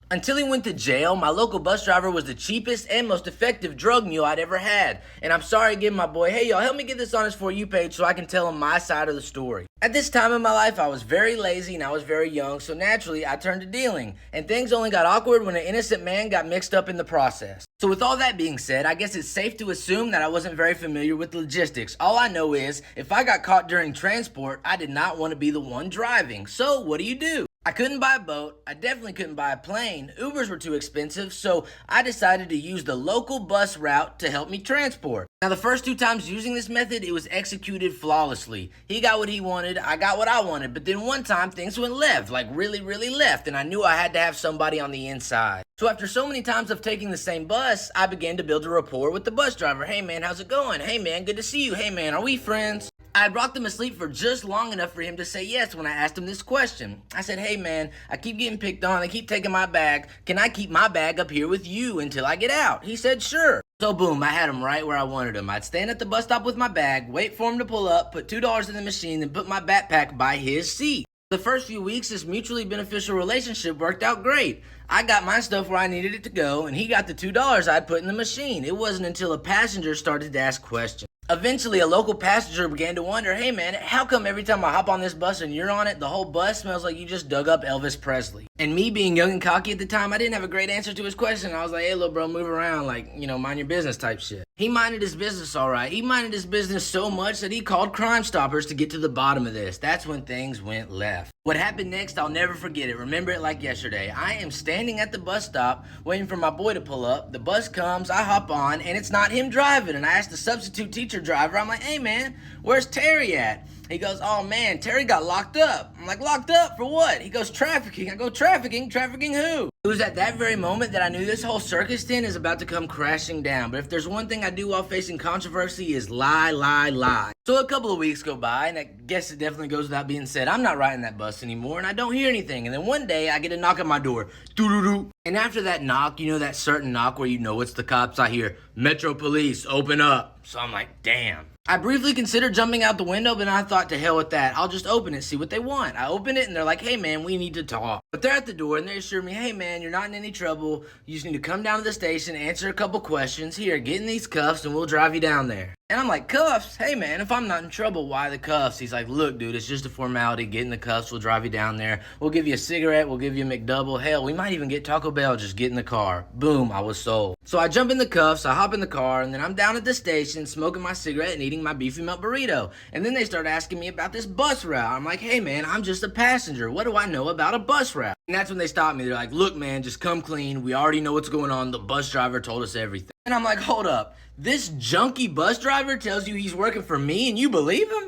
Until he went to jail, my local bus driver was the cheapest and most effective drug mule I'd ever had. And I'm sorry again, my boy. Hey, y'all, help me get this on his For You page so I can tell him my side of the story. At this time in my life, I was very lazy and I was very young, so naturally I turned to dealing. And things only got awkward when an innocent man got mixed up in the process. So with all that being said, I guess it's safe to assume that I wasn't very familiar with logistics. All I know is, if I got caught during transport, I did not want to be the one driving. So what do? I couldn't buy a boat, I definitely couldn't buy a plane, Ubers were too expensive, so I decided to use the local bus route to help me transport. Now the first 2 times using this method, it was executed flawlessly. He got what he wanted, I got what I wanted, but then one time things went left, like really left, and I knew I had to have somebody on the inside. So after so many times of taking the same bus, I began to build a rapport with the bus driver. Hey man, how's it going? Hey man, good to see you. Hey man, are we friends? I had rocked him asleep for just long enough for him to say yes when I asked him this question. I said, hey man, I keep getting picked on, they keep taking my bag. Can I keep my bag up here with you until I get out? He said, sure. So boom, I had him right where I wanted him. I'd stand at the bus stop with my bag, wait for him to pull up, put $2 in the machine, then put my backpack by his seat. The first few weeks, this mutually beneficial relationship worked out great. I got my stuff where I needed it to go, and he got the $2 I'd put in the machine. It wasn't until a passenger started to ask questions. Eventually, a local passenger began to wonder, hey man, how come every time I hop on this bus and you're on it, the whole bus smells like you just dug up Elvis Presley? And me being young and cocky at the time, I didn't have a great answer to his question. I was like, hey little bro, move around, like, mind your business type shit. He minded his business all right. He minded his business so much that he called Crime Stoppers to get to the bottom of this. That's when things went left. What happened next, I'll never forget it. Remember it like yesterday. I am standing at the bus stop waiting for my boy to pull up. The bus comes, I hop on, and it's not him driving. And I asked the substitute teacher driver, I'm like, hey man, where's Terry at? He goes, oh man, Terry got locked up. I'm like, locked up for what? He goes, trafficking. I go, trafficking? Trafficking who? It was at that very moment that I knew this whole circus tent is about to come crashing down. But if there's one thing I do while facing controversy is lie. So a couple of weeks go by, and I guess it definitely goes without being said, I'm not riding that bus anymore, and I don't hear anything. And then one day, I get a knock at my door. Doo-doo-doo. And after that knock, that certain knock where you know it's the cops, I hear, Metro Police, open up. So I'm like, damn. I briefly considered jumping out the window, but I thought, to hell with that. I'll just open it, see what they want. I open it, and they're like, hey man, we need to talk. But they're at the door, and they assure me, hey man, you're not in any trouble. You just need to come down to the station, answer a couple questions. Here, get in these cuffs, and we'll drive you down there. And I'm like, cuffs? Hey man, if I'm not in trouble, why the cuffs? He's like, look dude, it's just a formality. Get in the cuffs, we'll drive you down there. We'll give you a cigarette, we'll give you a McDouble. Hell, we might even get Taco Bell, just get in the car. Boom, I was sold. So I jump in the cuffs, I hop in the car, and then I'm down at the station smoking my cigarette and eating my beefy melt burrito. And then they start asking me about this bus route. I'm like, hey man, I'm just a passenger. What do I know about a bus route? And that's when they stop me. They're like, look man, just come clean. We already know what's going on. The bus driver told us everything. And I'm like, hold up. This junkie bus driver tells you he's working for me and you believe him?